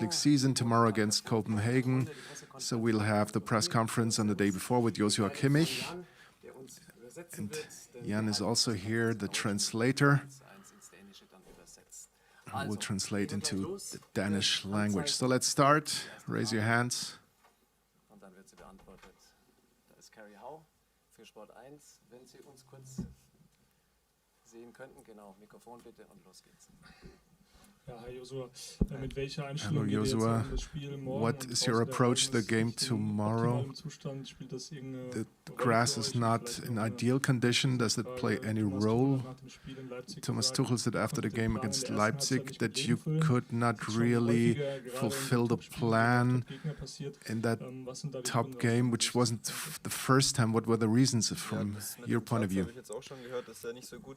League season tomorrow against Copenhagen. So we'll have the press conference on the day before with Joshua Kimmich. And Jan is also here, the translator, who will translate into the Danish language. So let's start. Raise your hands. Hello, Joshua. What is your approach to the game tomorrow? The grass is not in ideal condition. Does it play any role? Thomas Tuchel said after the game against Leipzig that you could not really fulfill the plan in that top game, which wasn't the first time. What were the reasons from your point of view?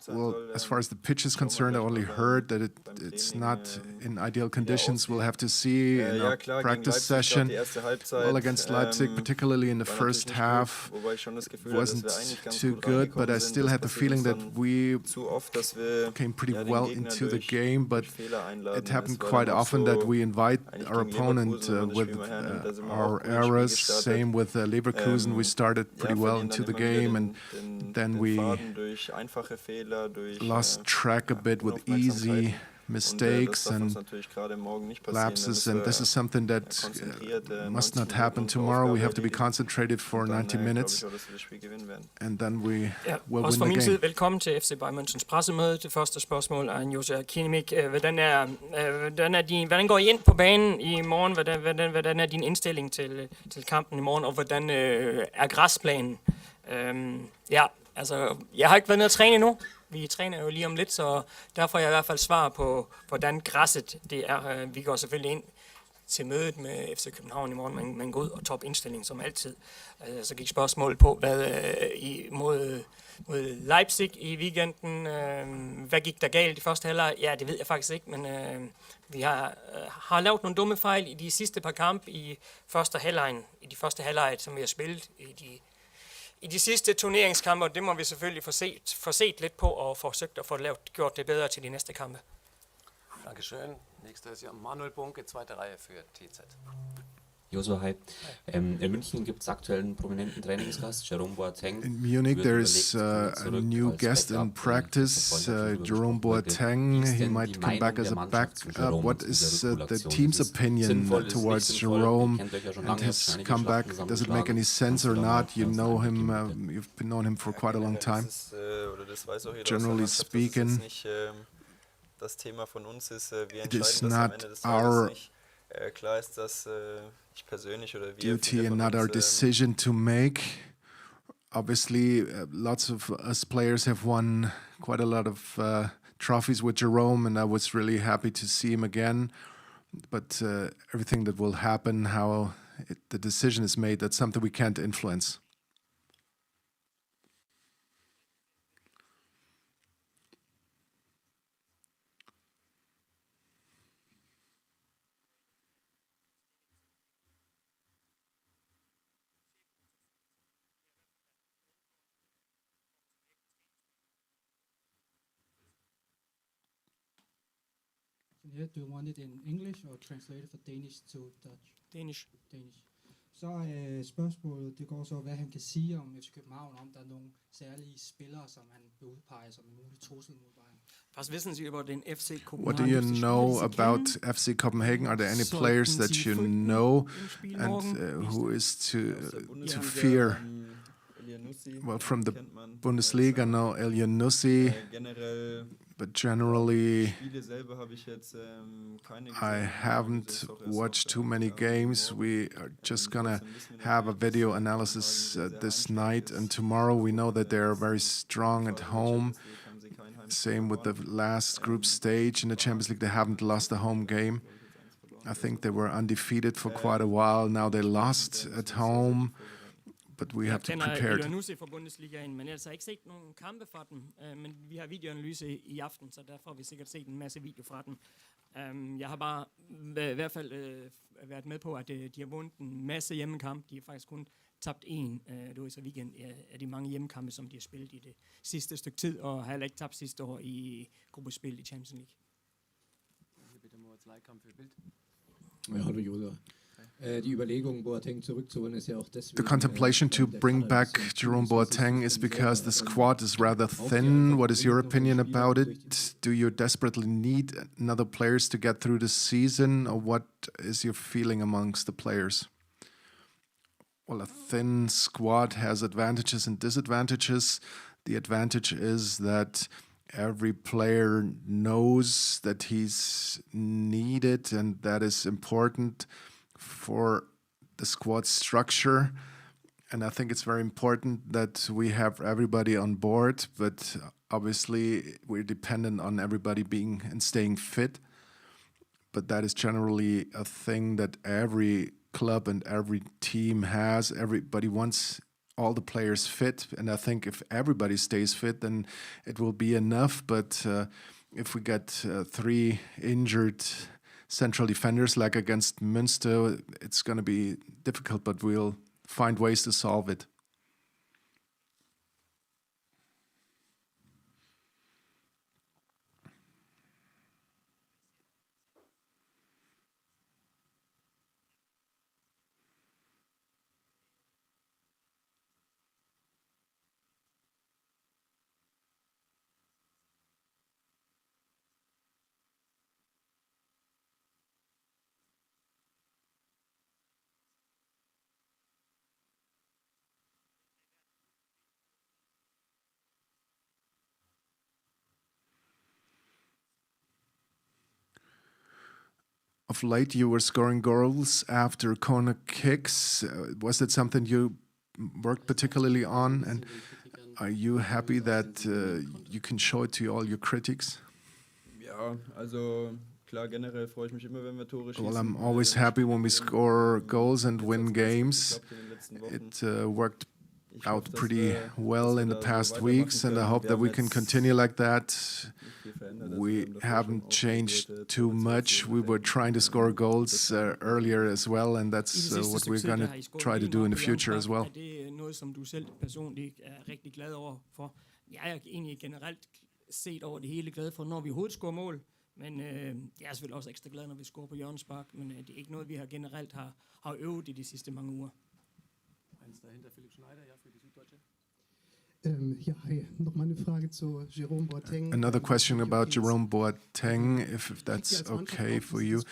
Well, as far as the pitch is concerned, I only heard that it's not in ideal conditions. We'll have to see in our practice session. Well, against Leipzig, particularly in the first half, wasn't too good, but I still had the feeling that we came pretty well into the game, but it happened quite often that we invite our opponent with our errors. Same with Leverkusen, we started pretty well into the game, and then we lost track a bit with easy mistakes and lapses, and this is something that must not happen tomorrow. We have to be concentrated for 90 minutes, and then we will win the game. Side, velkommen til FC Bayern Münchens pressemøde. Det første spørgsmål er Joshua Kimmich. Hvordan går I ind på banen i morgen? Hvordan er din indstilling til kampen i morgen, og hvordan er græsplanen? Jeg har ikke været nede at træne endnu. Vi træner jo lige om lidt, så derfor er jeg i hvert fald svar på, hvordan græsset det er. Vi går selvfølgelig ind til mødet med FC København i morgen med en god og top indstilling, som altid. Så gik spørgsmål på, hvad mod Leipzig i weekenden. Hvad gik der galt i første halvleg? Ja, det ved jeg faktisk ikke, men vi har lavet nogle dumme fejl i de sidste par kampe i de første halvleg, som vi har spillet i de sidste turneringskampe, og det må vi selvfølgelig få set lidt på og forsøgt at få gjort det bedre til de næste kampe. Dankeschön. Nächster ist ja Manuel Bunke, zweite Reihe für TZ. Joshua, hi. In München gibt es aktuell einen prominenten Trainingsgast, Jerome Boateng. In Munich, there's a new guest in practice, Jerome Boateng. He might come back as a backup. What is the team's opinion towards Jerome and his comeback? Does it make any sense or not? You know him, you've been known him for quite a long time. Generally speaking, it is not our duty and not our decision to make. Obviously, lots of us players have won quite a lot of trophies with Jerome, and I was really happy to see him again. But everything that will happen, how the decision is made, that's something we can't influence. Yeah, do you want it in English or translated from Danish to Dutch? Danish. Så spørgsmålet, det går så, hvad han kan sige om FC København, om der er nogle særlige spillere, som han vil udpege som en mulig trussel mod Bayern. Was wissen Sie über den FC Kopenhagen? What do you know about FC Copenhagen? Are there any players that you know and who is to fear? Well, from the Bundesliga, I know Elyounoussi, but generally I haven't watched too many games. We are just gonna have a video analysis this night and tomorrow. We know that they're very strong at home. Same with the last group stage in the Champions League. They haven't lost a home game. I think they were undefeated for quite a while. Now they lost at home. But we have to prepare. Elyounoussi fra Bundesligaen, men ellers har jeg ikke set nogen kampe fra dem. Men vi har videoanalyse i aften, så derfor har vi sikkert set en masse video fra dem. Jeg har bare i hvert fald været med på, at de har vundet en masse hjemmekampe. De har faktisk kun tabt en så weekend af de mange hjemmekampe, som de har spillet i det sidste stykke tid, og har heller ikke tabt sidste år i gruppespil i Champions League. The contemplation to bring back Jerome Boateng is because the squad is rather thin. What is your opinion about it? Do you desperately need another players to get through the season, or what is your feeling amongst the players? Well, a thin squad has advantages and disadvantages. The advantage is that every player knows that he's needed, and that is important for the squad structure. And I think it's very important that we have everybody on board, but obviously we're dependent on everybody being and staying fit. But that is generally a thing that every club and every team has. Everybody wants all the players fit, and I think if everybody stays fit, then it will be enough. But if we get 3 injured central defenders like against Münster, it's going to be difficult, but we'll find ways to solve it. Of late, you were scoring goals after corner kicks. Was that something you worked particularly on? And are you happy that you can show it to all your critics? Well, I'm always happy when we score goals and win games. It worked out pretty well in the past weeks, and I hope that we can continue like that. We haven't changed too much. We were trying to score goals earlier as well, and that's what we're going to try to do in the future as well. Det er noget, som du selv personligt er rigtig glad over for. Jeg er egentlig generelt set over det hele glad for, når vi overhovedet scorer mål. Men jeg er selvfølgelig også ekstra glad, når vi scorer på hjørnespark. Men det er ikke noget, vi har generelt har øvet i de sidste mange uger. Another question about Jerome Boateng, if that's okay for you.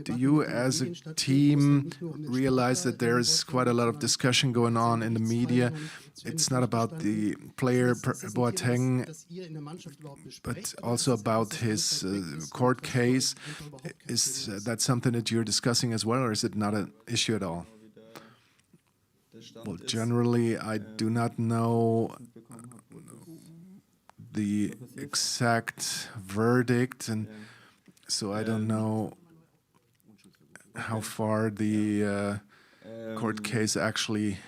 Do you as a team realize that there is quite a lot of discussion going on in the media? It's not about the player Boateng, but also about his court case. Is that something that you're discussing as well, or is it not an issue at all? Well, generally, I do not know the exact verdict, and so I don't know how far the court case actually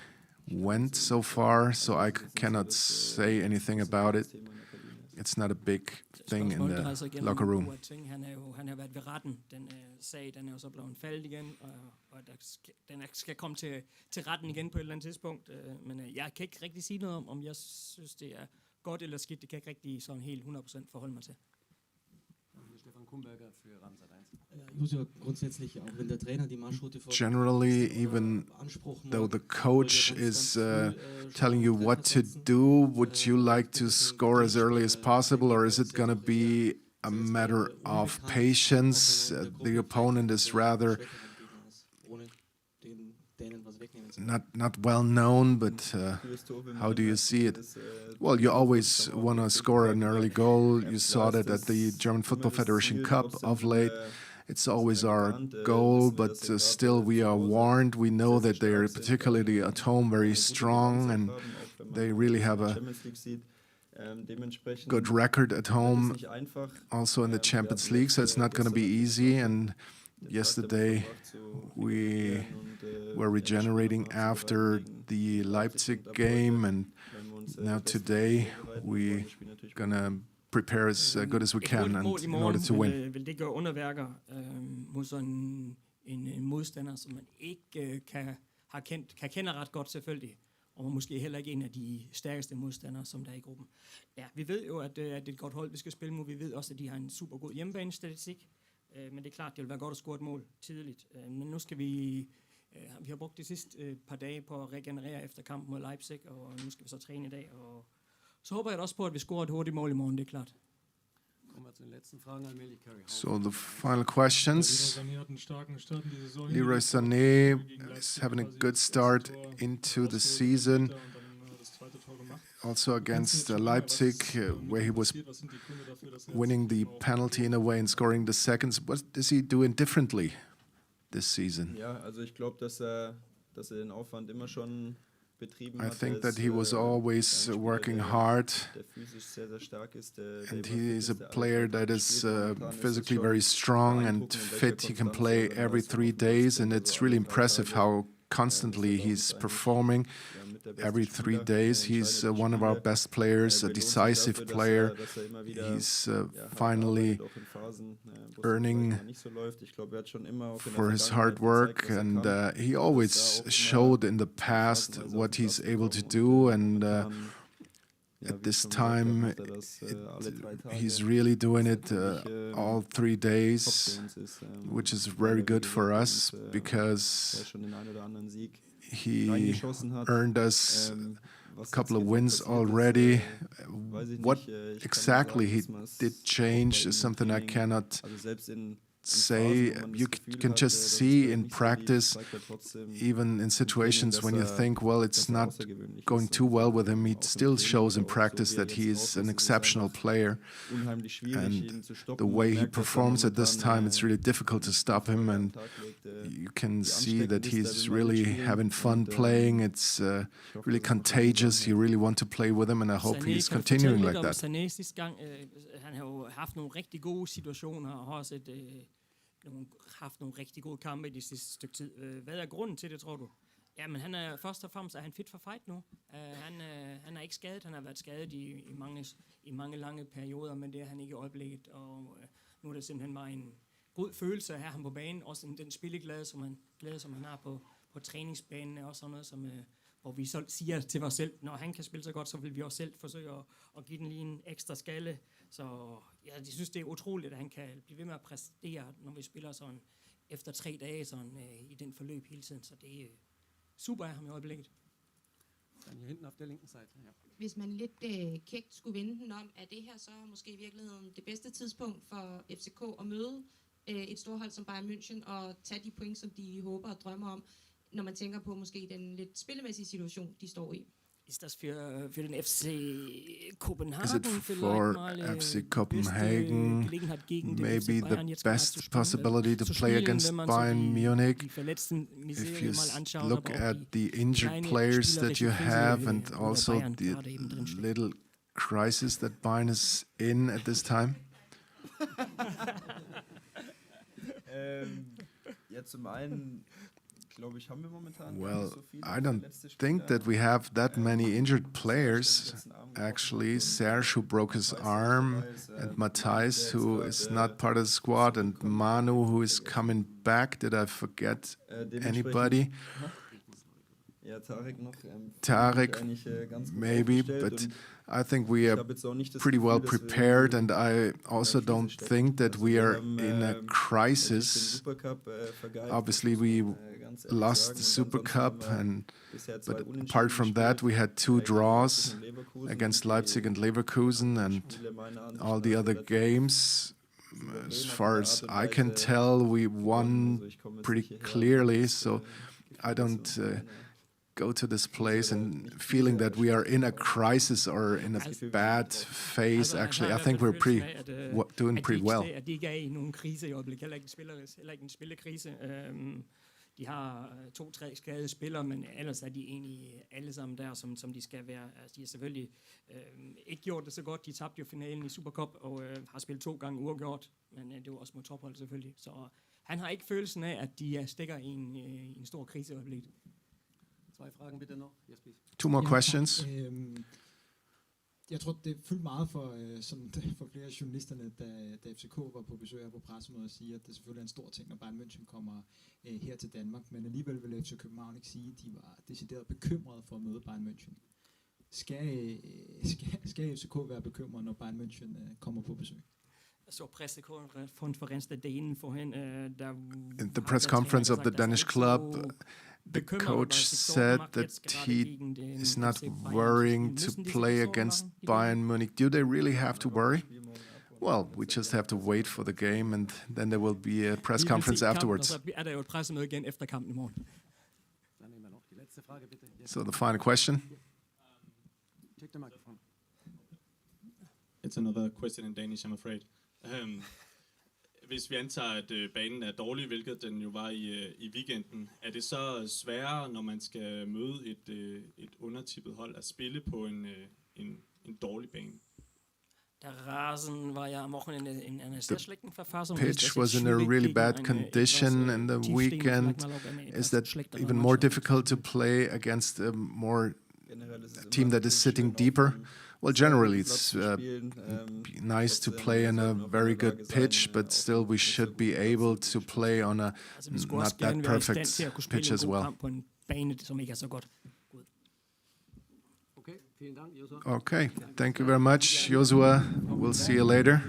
went so far, so I cannot say anything about it. It's not a big thing in the locker room. Han har været ved retten. Den sag, den er jo så blevet faldet igen, og den skal komme til retten igen på et eller andet tidspunkt. Men jeg kan ikke rigtig sige noget om jeg synes, det er godt eller skidt. Det kan jeg ikke rigtig sådan helt 100% forholde mig til. Generally, even though the coach is telling you what to do, would you like to score as early as possible, or is it going to be a matter of patience? The opponent is rather not well known, but how do you see it? Well, you always want to score an early goal. You saw that at the German Football Federation Cup of late. It's always our goal, but still we are warned. We know that they are, particularly at home, very strong, and they really have a good record at home, also in the Champions League, so it's not going to be easy. And yesterday we were regenerating after the Leipzig game, and now today we're going to prepare as good as we can and in order to win. Vil det gøre underværker mod sådan en modstander, som man ikke kan kende ret godt selvfølgelig, og måske heller ikke en af de stærkeste modstandere, som der er i gruppen. Ja, vi ved jo, at det er et godt hold, vi skal spille mod. Vi ved også, at de har en super god hjemmebanestatistik. Men det er klart, det vil være godt at score et mål tidligt. Men nu skal vi har brugt de sidste par dage på at regenerere efter kampen mod Leipzig, og nu skal vi så træne i dag. Og så håber jeg også på, at vi scorer et hurtigt mål i morgen, det er klart. So the final questions. Leroy Sané is having a good start into the season. Also against Leipzig, where he was winning the penalty in a way and scoring the seconds. What is he doing differently this season? Ja, also ich glaube, dass den Aufwand immer schon betrieben I hat. think that he was always working hard, der physisch sehr, sehr stark ist. and he is a player that is physically very strong and fit. He can play every 3 days, and it's really impressive how constantly he's performing. Every 3 days, he's one of our best players, a decisive player. He's finally earning for his hard work, and he always showed in the past what he's able to do, and at this time he's really doing it all 3 days, which is very good for us because he earned us a couple of wins already. What exactly he did change is something I cannot say. You can just see in practice, even in situations when you think, well, it's not going too well with him, he still shows in practice that he is an exceptional player. And the way he performs at this time, it's really difficult to stop him, and you can see that he's really having fun playing. It's really contagious. You really want to play with him, and I hope he's continuing like that. Sané sidste gang, han har jo haft nogle rigtig gode situationer og har også haft nogle rigtig gode kampe i det sidste stykke tid. Hvad er grunden til det, tror du? Jamen, han er først og fremmest fit for fight nu. Han er ikke skadet. Han har været skadet i mange lange perioder, men det er han ikke i øjeblikket. Og nu er det simpelthen bare en god følelse at have ham på banen. Også den spilleglæde, som han har på træningsbanen, er også sådan noget, som, hvor vi så siger til os selv, når han kan spille så godt, så vil vi også selv forsøge at give den lige en ekstra skalle. Så jeg synes, det er utroligt, at han kan blive ved med at præstere, når vi spiller sådan efter 3 dage sådan, i den forløb hele tiden. Så det er super af ham i øjeblikket. Hvis man lidt kægt skulle vende den om, er det her så måske i virkeligheden det bedste tidspunkt for FCK at møde et storhold som Bayern München og tage de point, som de håber og drømmer om, når man tænker på måske den lidt spillemæssige situation, de står i? Ist das für den FC Kopenhagen? Is it for FC Copenhagen maybe the best possibility to play against Bayern Munich? If you look at the injured players that you have and also the little crisis that Bayern is in at this time? Ja, zum einen well, I don't think that we have that many injured players. Actually, Serge, who broke his arm, and Matthijs, who is not part of the squad, and Manu, who is coming back. Did I forget anybody? Tarek, maybe, but I think we are pretty well prepared, and I also don't think that we are in a crisis. Obviously, we lost the Super Cup, but apart from that, we had 2 draws against Leipzig and Leverkusen, and all the other games, as far as I can tell, we won pretty clearly, so I don't go to this place and feeling that we are in a crisis or in a bad phase. Actually, I think we're doing pretty well. At de ikke er i nogen krise i øjeblikket, heller ikke en spillekrise. De har 2-3 skadede spillere, men ellers er de egentlig alle sammen der, som de skal være. Altså, de har selvfølgelig ikke gjort det så godt. De tabte jo finalen i Supercup og har spillet 2 gange uafgjort, men det var også mod tophold selvfølgelig. Så han har ikke følelsen af, at de stikker i en stor krise i øjeblikket. 2 more questions. Jeg tror, det fyldte meget for flere af journalisterne, da FCK var på besøg her på pressemødet og sige, at det selvfølgelig er en stor ting, når Bayern München kommer her til Danmark. Men alligevel vil FC København ikke sige, at de var decideret bekymrede for at møde Bayern München. Skal FCK være bekymret, når Bayern München kommer på besøg? In the press conference of the Danish club, the coach said that he is not worrying to play against Bayern Munich. Do they really have to worry? Well, we just have to wait for the game, and then there will be a press conference afterwards. So the final question. It's another question in Danish, I'm afraid. Hvis vi antager, at banen er dårlig, hvilket den jo var i weekenden, er det så sværere, når man skal møde et undertippet hold, at spille på en dårlig bane? The pitch was in a really bad condition in the weekend. Is that even more difficult to play against a team that is sitting deeper? Well, generally it's nice to play in a very good pitch, but still we should be able to play on a not that perfect pitch as well. Okay, thank you very much, Joshua. We'll see you later.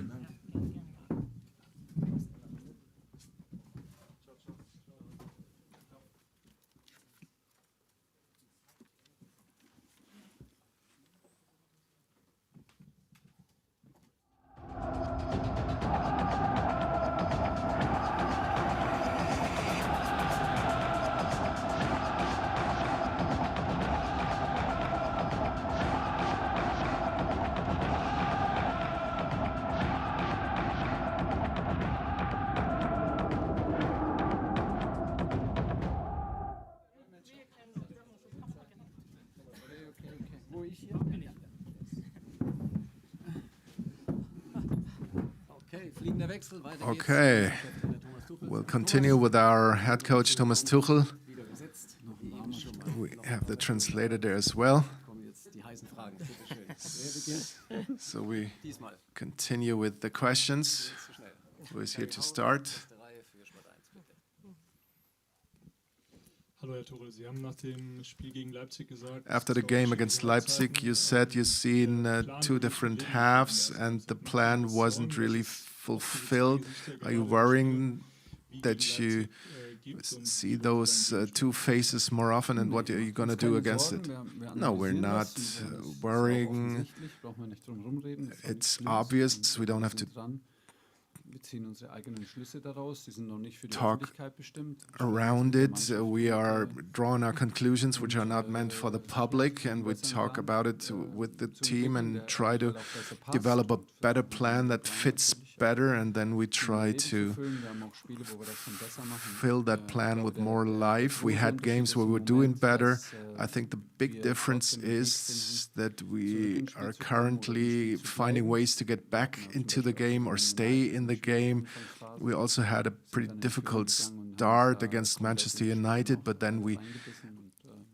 Okay, we'll continue with our head coach Thomas Tuchel. We have the translator there as well. So we continue with the questions. Who is here to start? After the game against Leipzig, you said you've seen two different halves and the plan wasn't really fulfilled. Are you worrying that you see those two faces more often, and what are you going to do against it? No, we're not worrying. It's obvious. We don't have to talk around it. We are drawing our conclusions, which are not meant for the public, and we talk about it with the team and try to develop a better plan that fits better, and then we try to fill that plan with more life. We had games where we were doing better. I think the big difference is that we are currently finding ways to get back into the game or stay in the game. We also had a pretty difficult start against Manchester United, but then we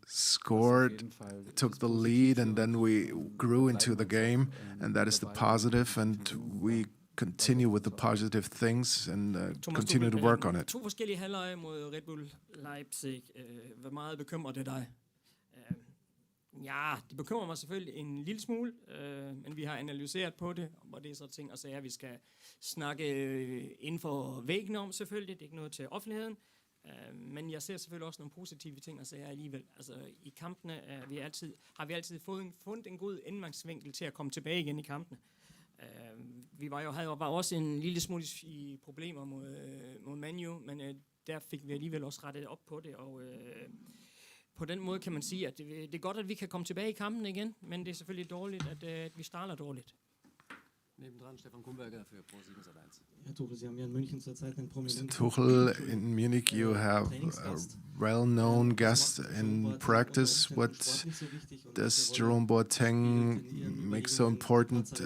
scored, took the lead, and then we grew into the game, and that is the positive, and we continue with the positive things and continue to work on it. To forskellige halvleje mod Red Bull Leipzig. Hvor meget bekymrer det dig? Ja, det bekymrer mig selvfølgelig en lille smule, men vi har analyseret på det, og det er så ting og sager, vi skal snakke inden for væggene om selvfølgelig. Det er ikke noget til offentligheden, men jeg ser selvfølgelig også nogle positive ting og sager alligevel. Altså i kampene har vi altid fundet en god indgangsvinkel til at komme tilbage igen i kampene. Vi var også en lille smule i problemer mod Man U, men der fik vi alligevel også rettet op på det, og på den måde kan man sige, at det er godt, at vi kan komme tilbage i kampen igen, men det er selvfølgelig dårligt, at vi starter dårligt. Nebendran Stefan Kumberger für Pro7 Mr. Tuchel, in Munich you have a well-known guest in practice. What does Jerome Boateng make so important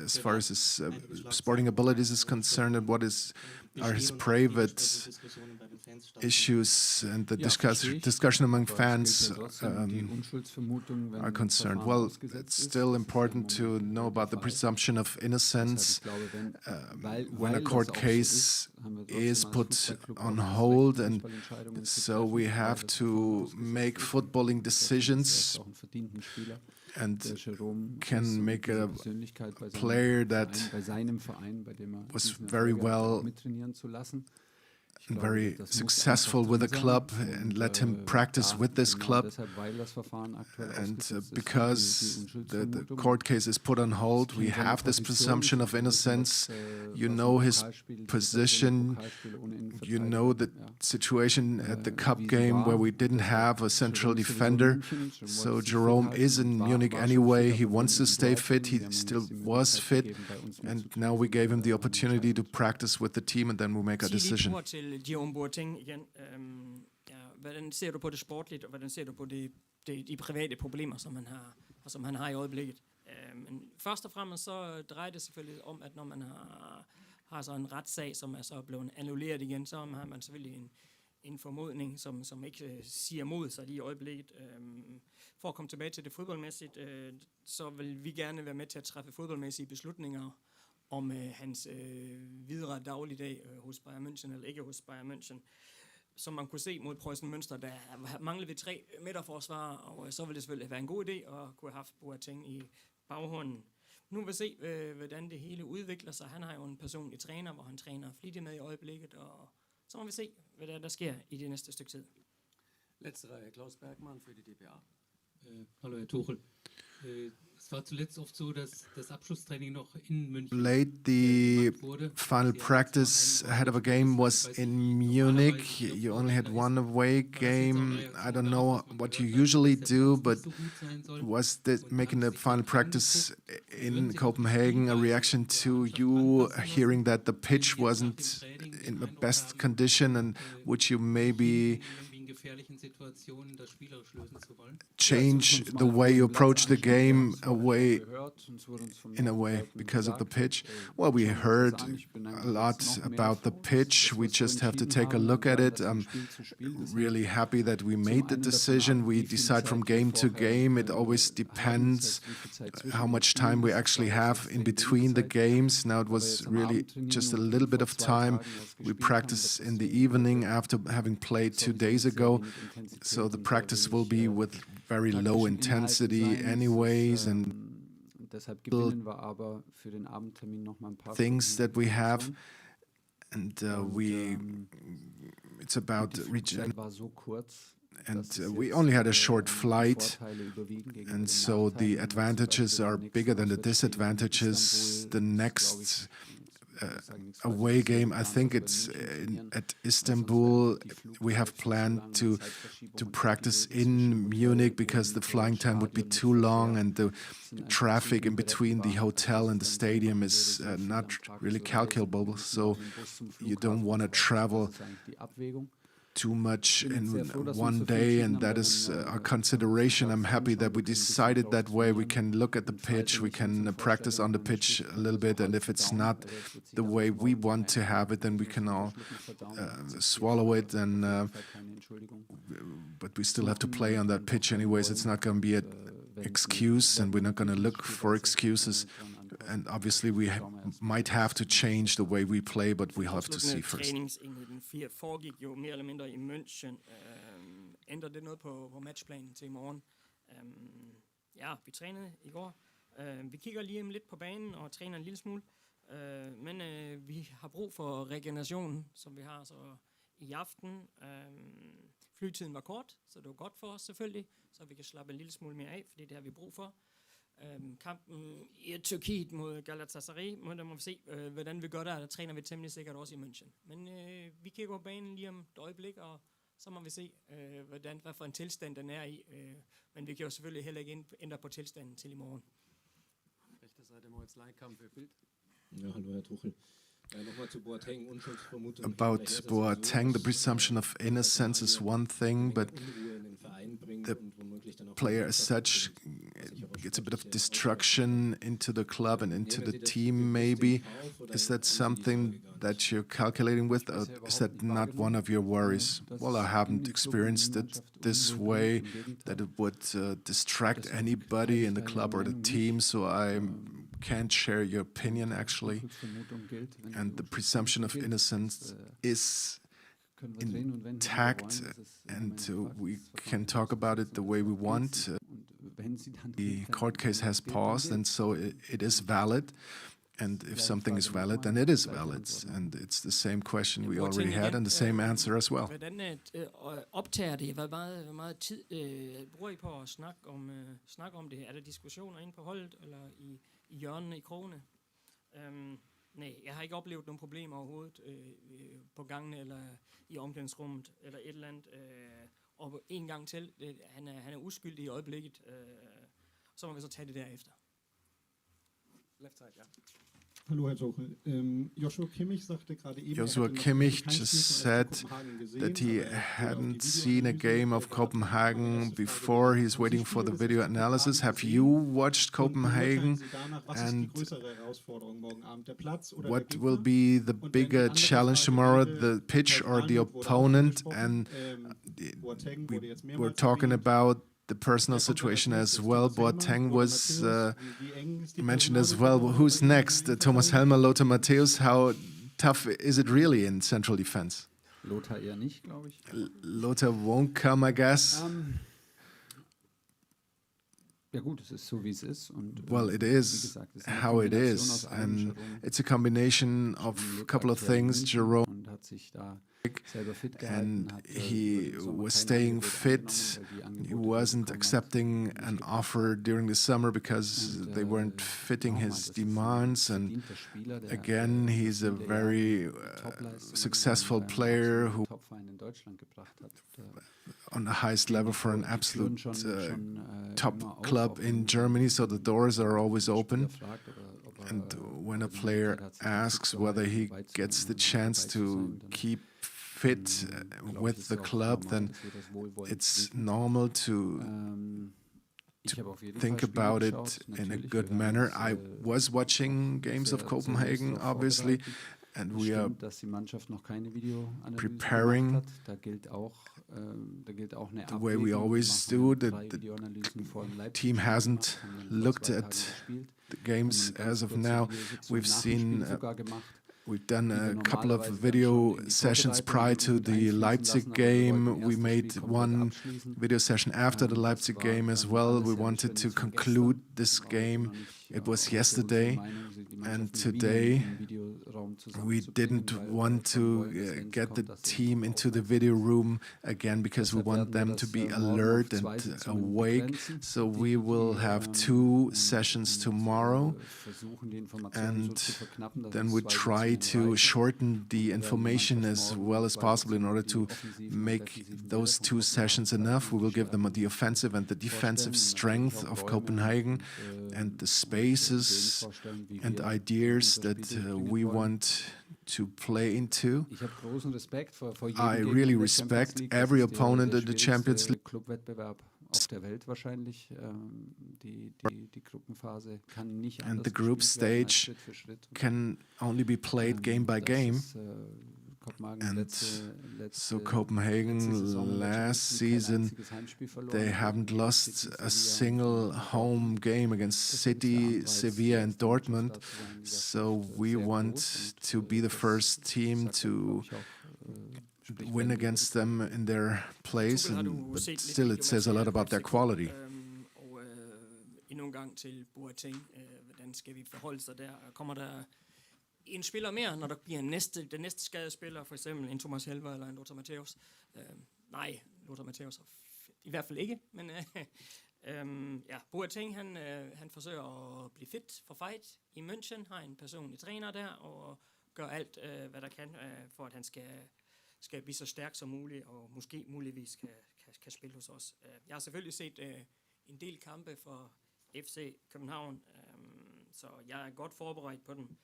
as far as his sporting abilities is concerned, and what are his private issues and the discussion among fans are concerned? Well, it's still important to know about the presumption of innocence. When a court case is put on hold, and so we have to make footballing decisions and can make a player that was very well and very successful with the club and let him practice with this club. And because the court case is put on hold, we have this presumption of innocence. You know his position, you know the situation at the cup game where we didn't have a central defender. So Jerome is in Munich anyway. He wants to stay fit. He still was fit. And now we gave him the opportunity to practice with the team, and then we'll make a decision. Jerome Boateng igen. Hvordan ser du på det sportligt, og hvordan ser du på de private problemer, som han har i øjeblikket? Men først og fremmest så drejer det selvfølgelig om, at når man har så en retssag, som er så blevet annulleret igen, så har man selvfølgelig en formodning, som ikke siger mod sig lige i øjeblikket. For at komme tilbage til det fodboldmæssigt, så vil vi gerne være med til at træffe fodboldmæssige beslutninger om hans videre dagligdag hos Bayern München eller ikke hos Bayern München. Som man kunne se mod Preussen Münster, der manglede vi 3 midterforsvarer, og så ville det selvfølgelig være en god idé at kunne have haft Boateng i baghånden. Nu vil vi se, hvordan det hele udvikler sig. Han har jo en personlig træner, hvor han træner flittigt med i øjeblikket, og så må vi se, hvad der sker i det næste stykke tid. Letzterer Klaus Bergmann für die DPA. Hallo Herr Tuchel. Es war zuletzt oft so, dass das Abschlusstraining noch in München Late, the final practice ahead of a game was in Munich. You only had one away game. I don't know what you usually do, but was making the final practice in Copenhagen a reaction to you hearing that the pitch wasn't in the best condition, and would you maybe change the way you approach the game in a way because of the pitch? Well, we heard a lot about the pitch. We just have to take a look at it. I'm really happy that we made the decision. We decide from game to game. It always depends how much time we actually have in between the games. Now it was really just a little bit of time. We practice in the evening after having played 2 days ago. So the practice will be with very low intensity anyways, and things that we have, and it's about region. And we only had a short flight, and so the advantages are bigger than the disadvantages. The next away game, I think it's at Istanbul. We have planned to practice in Munich because the flying time would be too long, and the traffic in between the hotel and the stadium is not really calculable. So you don't want to travel too much in one day, and that is our consideration. I'm happy that we decided that way. We can look at the pitch, we can practice on the pitch a little bit, and if it's not the way we want to have it, then we can all swallow it. And but we still have to play on that pitch anyways. It's not going to be an excuse, and we're not going to look for excuses. And obviously we might have to change the way we play, but we have to see first. Træningsenheden foregik jo mere eller mindre i München. Ændrer det noget på matchplanen til i morgen? Ja, vi trænede i går. Vi kigger lige lidt på banen og træner en lille smule. Men vi har brug for regeneration, som vi har så i aften. Flytiden var kort, så det var godt for os selvfølgelig, så vi kan slappe en lille smule mere af, fordi det har vi brug for. Kampen i Tyrkiet mod Galatasaray, der må vi se, hvordan vi gør der træner vi temmelig sikkert også i München. Men vi kigger på banen lige om et øjeblik, og så må vi se, hvad for en tilstand den er i. Men vi kan jo selvfølgelig heller ikke ændre på tilstanden til i morgen. Rechte Seite Moritz Leikamp für Bild. Ja, hallo Herr Tuchel. About Boateng, the presumption of innocence is one thing, but the player as such gets a bit of destruction into the club and into the team maybe. Is that something that you're calculating with, or is that not one of your worries? Well, I haven't experienced it this way, that it would distract anybody in the club or the team, so I'm can't share your opinion actually, and the presumption of innocence is intact, and we can talk about it the way we want. The court case has paused, and so it is valid. And if something is valid, then it is valid. And it's the same question we already had, and the same answer as well. Hvordan optager det? Hvor meget tid bruger I på at snakke om det? Er der diskussioner inde på holdet, eller i hjørnene, i krogene? Nej, jeg har ikke oplevet nogle problemer overhovedet på gangene, eller i omklædningsrummet, eller et eller andet. Og en gang til, han er uskyldig i øjeblikket. Så må vi så tage det derefter. Left side, yeah. Hallo, Herr Tuchel. Joshua Kimmich sagte gerade eben, Joshua Kimmich just said that he hadn't seen a game of Copenhagen before. He's waiting for the video analysis. Have you watched Copenhagen? And what will be the bigger challenge tomorrow, the pitch or the opponent? And we're talking about the personal situation as well. Boateng was mentioned as well. Who's next? Thomas Helmer, Lothar Matthäus. How tough is it really in central defense? Lothar eher nicht, glaube ich. Lothar won't come, I guess. Ja gut, es ist so wie es ist. Und, well, it is how it is, and it's a combination of a couple of things. Jerome, and he was staying fit. He wasn't accepting an offer during the summer because they weren't fitting his demands. And again, he's a very successful player who on the highest level for an absolute top club in Germany, so the doors are always open. And when a player asks whether he gets the chance to keep fit with the club, then it's normal to think about it in a good manner. I was watching games of Copenhagen, obviously, and we are preparing the way we always do. The team hasn't looked at the games as of now. We've done a couple of video sessions prior to the Leipzig game. We made one video session after the Leipzig game as well. We wanted to conclude this game. It was yesterday, and today we didn't want to get the team into the video room again because we want them to be alert and awake. So we will have 2 sessions tomorrow, and then we try to shorten the information as well as possible in order to make those 2 sessions enough. We will give them the offensive and the defensive strength of Copenhagen and the spaces and ideas that we want to play into. I really respect every opponent in the Champions League. And the group stage can only be played game by game. And so Copenhagen last season, they haven't lost a single home game against City, Sevilla and Dortmund. So we want to be the first team to win against them in their place, but still it says a lot about their quality. Endnu en gang til Boateng. Hvordan skal vi forholde sig der? Kommer der en spiller mere, når der bliver den næste skadespiller, for eksempel en Thomas Helmer eller en Lothar Matthäus? Nej, Lothar Matthäus i hvert fald ikke, men ja, Boateng han forsøger at blive fit for fight i München, har en personlig træner der, og gør alt, hvad der kan, for at han skal blive så stærk som muligt, og måske muligvis kan spille hos os. Jeg har selvfølgelig set en del kampe for FC København, så jeg er godt forberedt på den.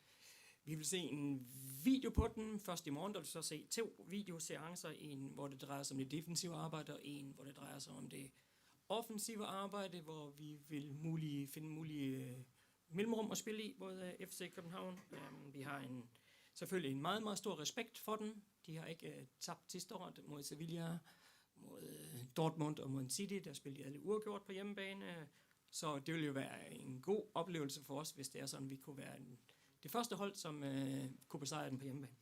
Vi vil se en video på den først i morgen, der vil så se 2 videoseancer. En, hvor det drejer sig om det defensive arbejde, og en, hvor det drejer sig om det offensive arbejde, hvor vi vil finde mulige mellemrum at spille i, både FC København. Vi har selvfølgelig en meget, meget stor respekt for den. De har ikke tabt sidste år mod Sevilla, mod Dortmund og mod City. Der spiller de alle uafgjort på hjemmebane. Så det ville jo være en god oplevelse for os, hvis det er sådan, vi kunne være det første hold, som kunne besejre den på hjemmebane.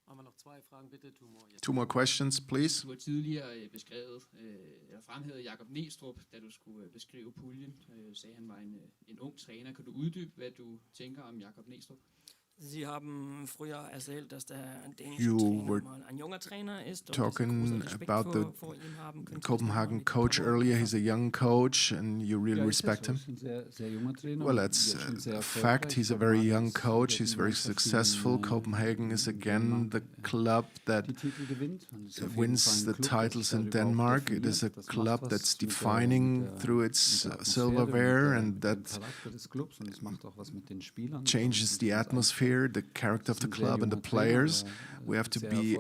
Haben wir noch 2 Fragen, bitte, Tumor. Two more questions, please. Du har tidligere beskrevet, eller fremhævet Jakob Næstrup, da du skulle beskrive puljen, sagde han var en ung træner. Kan du uddybe, hvad du tænker om Jakob Næstrup? Sie haben früher erzählt, dass der dänische You Trainer were mal ein junger Trainer ist. talking about the Copenhagen coach earlier. He's a young coach, and you really respect him. Well, that's a fact. He's a very young coach. He's very successful. Copenhagen is again the club that wins the titles in Denmark. It is a club that's defining through its silverware, and that changes the atmosphere, the character of the club and the players. We have to be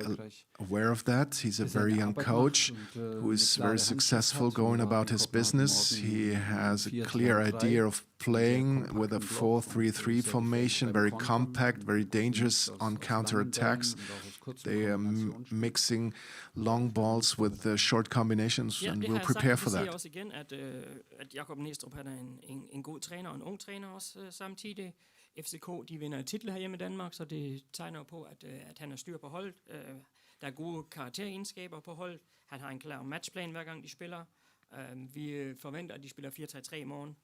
aware of that. He's a very young coach who is very successful going about his business. He has a clear idea of playing with a 4-3-3 formation, very compact, very dangerous on counterattacks. They are mixing long balls with short combinations, and we'll prepare for that. Jeg også igen, at Jakob Næstrup han er en god træner og en ung træner også samtidig. FCK, de vinder titler herhjemme i Danmark, så det tegner på, at han har styr på holdet. Der er gode karakteregenskaber på holdet. Han har en klar matchplan hver gang de spiller. Vi forventer, at de spiller 4-3-3 i morgen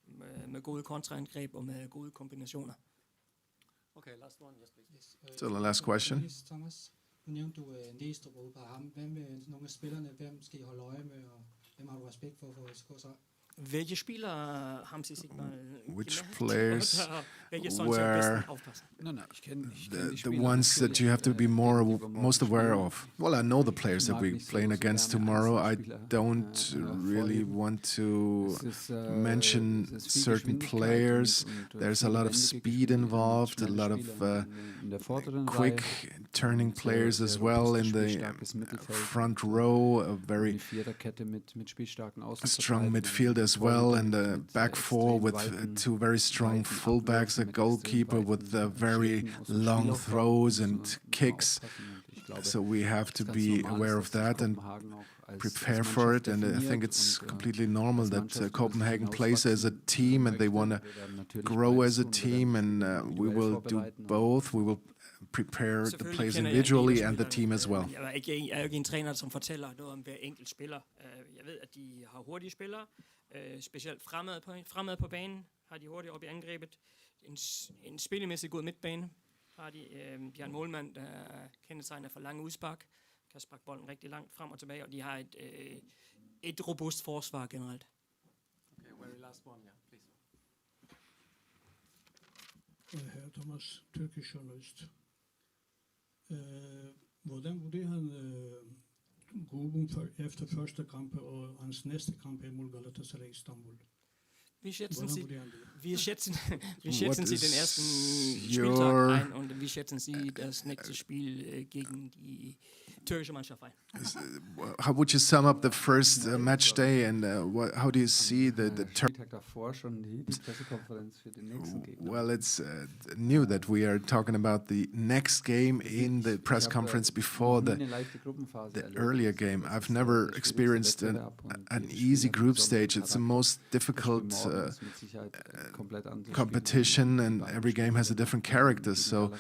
med gode kontraangreb og med gode kombinationer. Okay, last one, yes please. So the last question. Thomas, nu nævnte du Næstrup ude på ham. Hvem med nogle af spillerne, hvem skal I holde øje med, og hvem har du respekt for FCK så? Welche Spieler haben Sie sich mal Which gemerkt? players Welche sollen Sie am were besten aufpassen? the ones that you have to be most aware of? Well, I know the players that we're playing against tomorrow. I don't really want to mention certain players. There's a lot of speed involved, a lot of quick turning players as well in the front row, a very strong midfield as well, and the back four with 2 very strong fullbacks, a goalkeeper with very long throws and kicks. So we have to be aware of that and prepare for it. And I think it's completely normal that Copenhagen plays as a team and they want to grow as a team, and we will do both. We will prepare the players individually and the team as well. Jeg er jo ikke en træner, som fortæller noget om hver enkelt spiller. Jeg ved, at de har hurtige spillere, specielt fremad på banen har de hurtigt op i angrebet. En spillemæssig god midtbane har de. De har en målmand, der kendetegner for lange udspark, kan sparke bolden rigtig langt frem og tilbage, og de har et robust forsvar generelt. Okay, very last one, yeah, please. Herr Thomas, Turkish journalist. Hvordan vurderer han gruppen efter første kamp og hans næste kamp mod Galatasaray Istanbul? Wie schätzen Sie den ersten Spieltag ein und wie schätzen Sie das nächste Spiel gegen die türkische Mannschaft ein? How would you sum up the first match day, and how do you see the Well, it's new that we are talking about the next game in the press conference before the earlier game. I've never experienced an easy group stage. It's the most difficult competition, and every game has a different character. So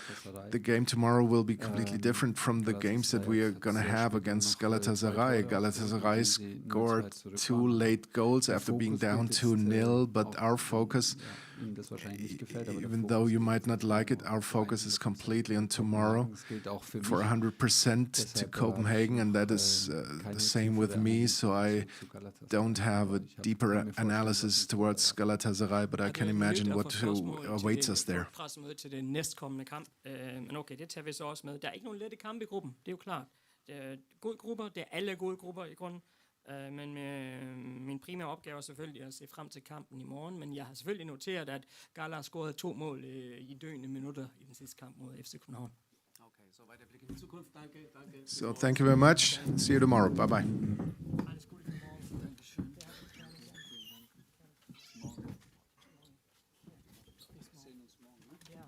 the game tomorrow will be completely different from the games that we are going to have against Galatasaray. Galatasaray scored 2 late goals after being down 2-0, but our focus, even though you might not like it, our focus is completely on tomorrow for 100% to Copenhagen, and that is the same with me, so I don't have a deeper analysis towards Galatasaray, but I can imagine what awaits us there. Pressemøde til den næstkommende kamp, men okay, det tager vi så også med. Der er ikke nogen lette kampe i gruppen, det er jo klart. Det er gode grupper, det er alle gode grupper i grunden. Men min primære opgave er selvfølgelig at se frem til kampen i morgen, men jeg har selvfølgelig noteret, at Gala har scoret 2 mål i døende minutter i den sidste kamp mod FC København. Okay, så weiterblick in die Zukunft. Danke. So thank you very much. See you tomorrow. Bye bye. Alles Gute für morgen. Dankeschön. Wir sehen uns morgen, ne? Ja.